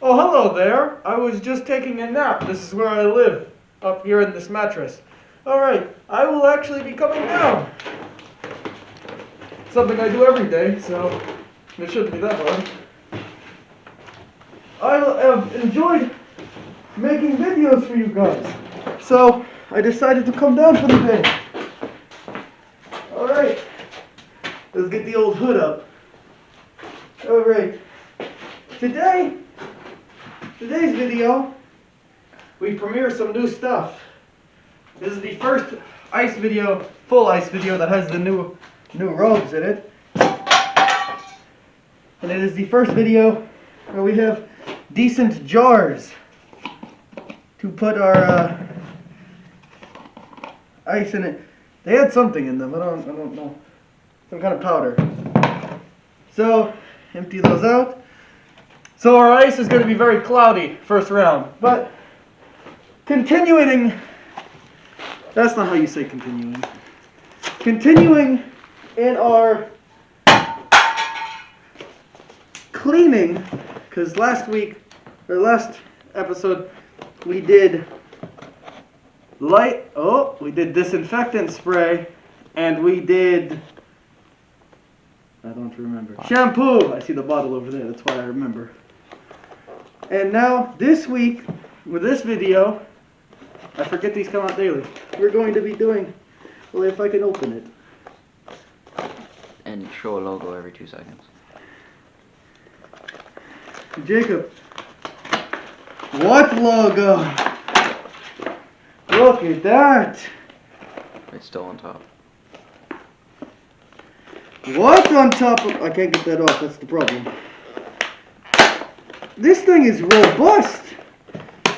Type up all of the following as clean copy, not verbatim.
Oh, hello there. I was just taking a nap. This is where I live, up here in this mattress. Alright, I will actually be coming down. Something I do every day, so it shouldn't be that hard. I have enjoyed making videos for you guys, so I decided to come down for the day. Alright, let's get the old hood up. Alright, today's video, we premiere some new stuff. This is the first ice video, full ice video that has the new robes in it. And it is the first video where we have decent jars to put our ice in it. They had something in them, I don't know. Some kind of powder. So, empty those out. So our ice is going to be very cloudy first round. But, continuing, that's not how you say continuing. Continuing in our cleaning, because last episode, we did disinfectant spray, and we did, I don't remember, shampoo. I see the bottle over there, that's why I remember. And now, this week, with this video, I forget these come out daily, we're going to be doing, well, if I can open it. And show a logo every 2 seconds. Jacob, what logo? Look at that. It's still on top. What on top of... I can't get that off, that's the problem. This thing is robust.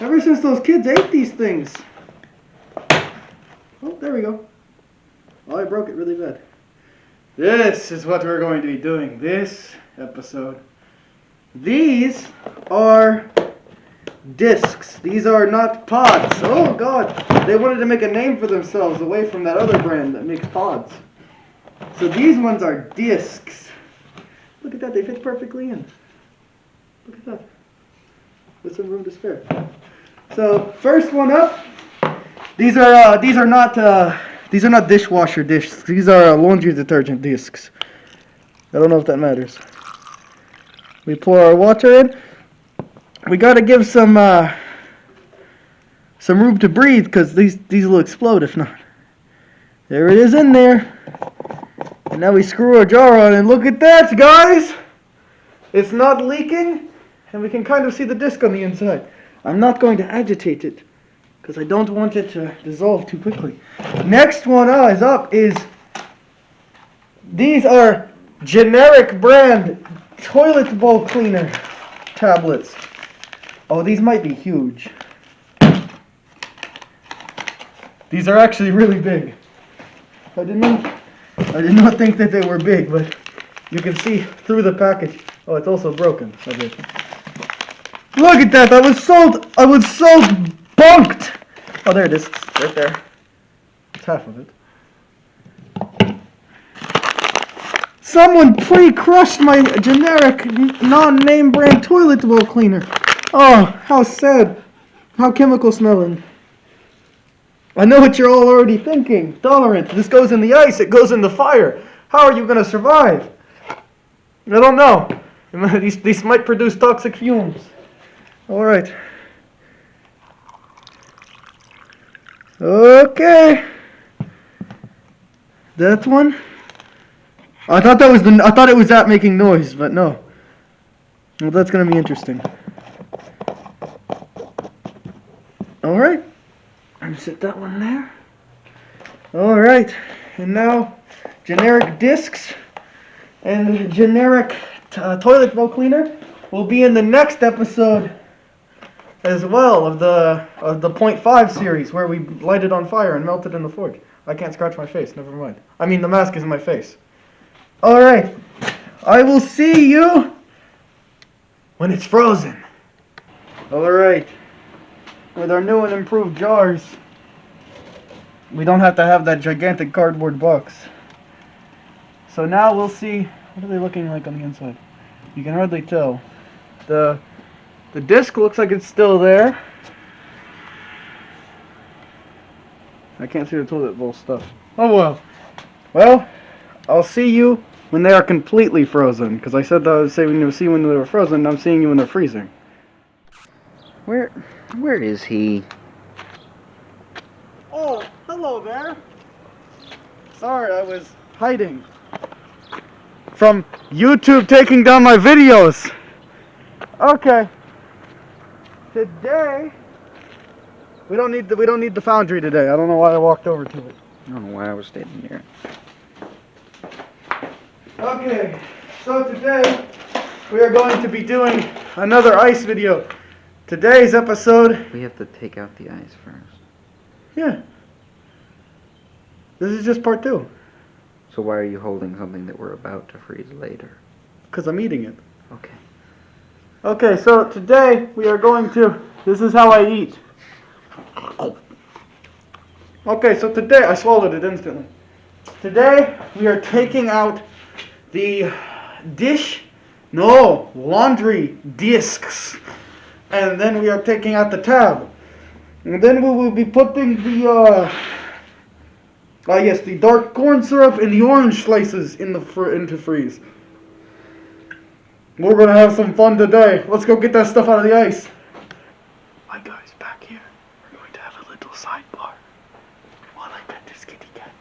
Ever since those kids ate these things. Oh, there we go. Oh, I broke it really bad. This is what we're going to be doing this episode. These are discs. These are not pods. Oh god, they wanted to make a name for themselves away from that other brand that makes pods. So these ones are discs. Look at that, they fit perfectly in. Look at that. With some room to spare. So first one up. These are not dishwasher discs. These are laundry detergent discs. I don't know if that matters. We pour our water in. We gotta give some room to breathe, because these will explode if not. There it is in there. And now we screw our jar on, and look at that, guys! It's not leaking, and we can kind of see the disc on the inside. I'm not going to agitate it, because I don't want it to dissolve too quickly. Next one is these are generic brand toilet bowl cleaner tablets. Oh, these might be huge. These are actually really big. I did not think that they were big, but you can see through the package. Oh, it's also broken a bit. Look at that! I was so bunked! Oh, there it is. Right there. It's half of it. Someone pre-crushed my generic non-name brand toilet bowl cleaner. Oh, how sad. How chemical smelling. I know what you're all already thinking. Tolerant. This goes in the ice. It goes in the fire. How are you going to survive? I don't know. These might produce toxic fumes. Alright. Okay. That one. I thought it was that making noise, but no. Well, that's going to be interesting. Alright. I'm set that one there. Alright. And now, generic discs and generic toilet bowl cleaner will be in the next episode as well of the 0.5 series, where we light it on fire and melt it in the forge. I can't scratch my face, never mind. I mean, the mask is in my face. Alright. I will see you when it's frozen. Alright. With our new and improved jars, we don't have to have that gigantic cardboard box. So now we'll see, what are they looking like on the inside? You can hardly tell. The The disc looks like it's still there. I can't see the toilet bowl stuff. Oh well. Well, I'll see you when they are completely frozen. Because I said that I would say when you see when they were frozen. I'm seeing you when they're freezing. Where is he? Oh, hello there. Sorry, I was hiding from YouTube taking down my videos. Okay. Today we don't need the foundry today. I don't know why I walked over to it. I don't know why I was standing here. Okay, so today we are going to be doing another ice video. Today's episode. We have to take out the ice first. Yeah. This is just part 2. So why are you holding something that we're about to freeze later? Because I'm eating it. Okay. Okay, so today we are going to. This is how I eat. Okay, so today I swallowed it instantly. Today we are taking out the laundry discs, and then we are taking out the tab, and then we will be putting the the dark corn syrup and the orange slices into freeze. We're gonna have some fun today. Let's go get that stuff out of the ice. Hi guys, back here. We're going to have a little sidebar while I pet this kitty cat.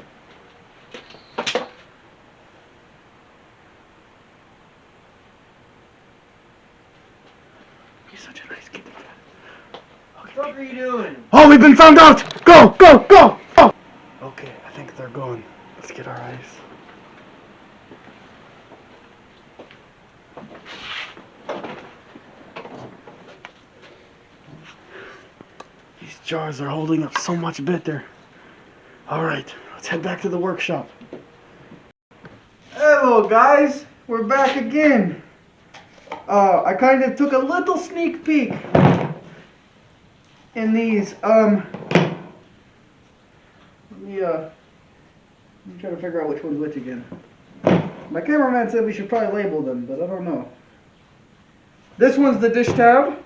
He's such a nice kitty cat. Okay. What are you doing? Oh, we've been found out! Go, go, go! Oh! Okay, I think they're gone. Let's get our ice. These jars are holding up so much better. Alright, let's head back to the workshop. Hello guys, we're back again. I kind of took a little sneak peek in these, I'm trying to figure out which one's which again. My cameraman said we should probably label them, but I don't know. This one's the dish tab.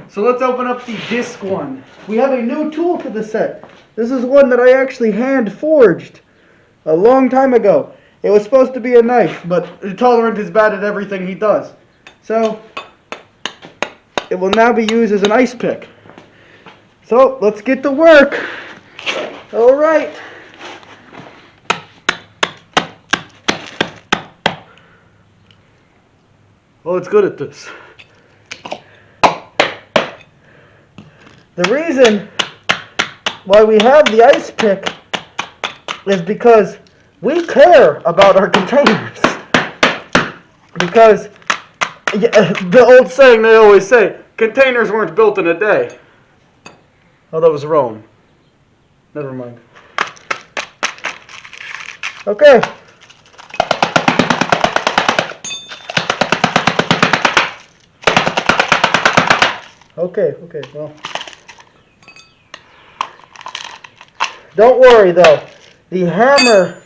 So let's open up the disc one. We have a new tool to the set. This is one that I actually hand forged a long time ago. It was supposed to be a knife, but Tolerant is bad at everything he does. So it will now be used as an ice pick. So let's get to work. All right. Oh, it's good at this. The reason why we have the ice pick is because we care about our containers. Because the old saying they always say, containers weren't built in a day. Oh, that was Rome. Never mind. Okay. Okay, well. Don't worry though, the hammer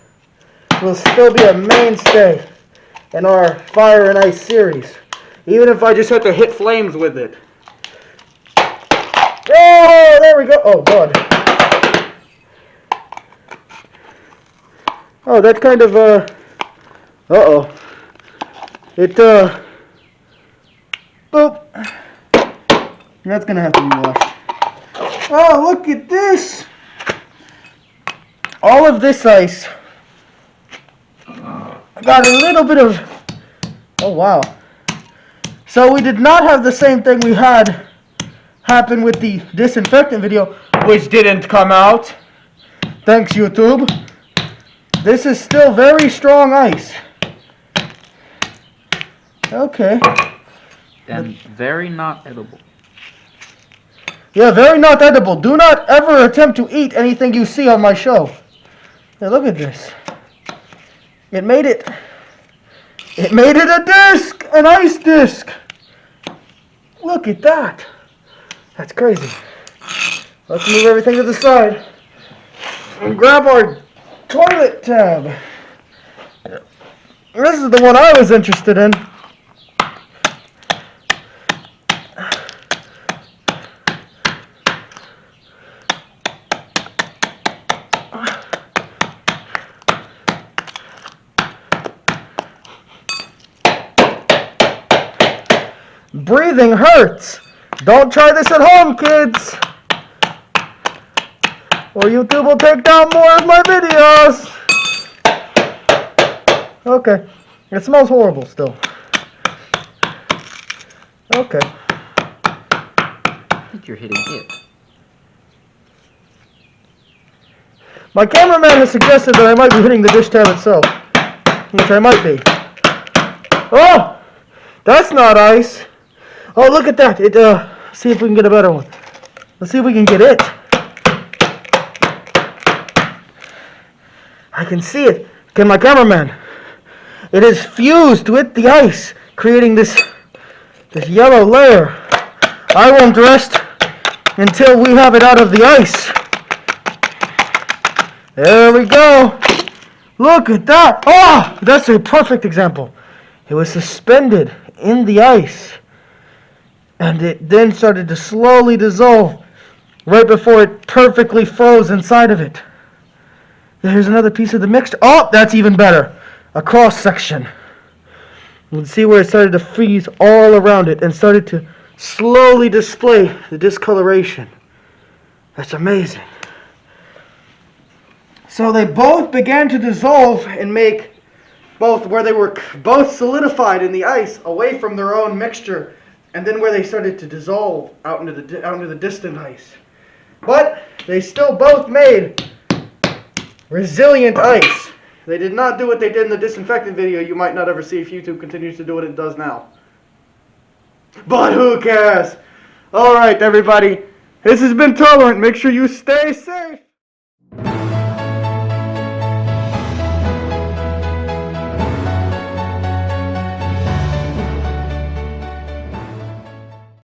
will still be a mainstay in our Fire and Ice series, even if I just have to hit flames with it. Oh, there we go. Oh, God. Oh, that kind of, uh-oh. It, boop. That's gonna have to be washed. Oh, look at this. All of this ice. I got a little bit of, oh, wow. So we did not have the same thing we had happen with the disinfectant video, which didn't come out. Thanks, YouTube. This is still very strong ice. Okay. And very not edible. Yeah, very not edible. Do not ever attempt to eat anything you see on my show. Hey, look at this. It made it a disc, an ice disc. Look at that. That's crazy. Let's move everything to the side and grab our toilet tab. This is the one I was interested in. breathing hurts. Don't try this at home, kids. Or YouTube will take down more of my videos. Okay. It smells horrible still. Okay. I think you're hitting it. My cameraman has suggested that I might be hitting the dish tab itself. Which I might be. Oh! That's not ice. Oh, look at that. See if we can get a better one. Let's see if we can get it. I can see it. Can my cameraman? It is fused with the ice, creating this yellow layer. I won't rest until we have it out of the ice. There we go. Look at that. Oh, that's a perfect example. It was suspended in the ice, and it then started to slowly dissolve right before it perfectly froze inside of it. There's another piece of the mixture. Oh, that's even better. A cross section. You can see where it started to freeze all around it and started to slowly display the discoloration. That's amazing. So they both began to dissolve and make both where they were both solidified in the ice away from their own mixture, and then where they started to dissolve out into the distant ice. But they still both made resilient ice. They did not do what they did in the disinfectant video you might not ever see if YouTube continues to do what it does now. But who cares? Alright, everybody. This has been Tolerant. Make sure you stay safe.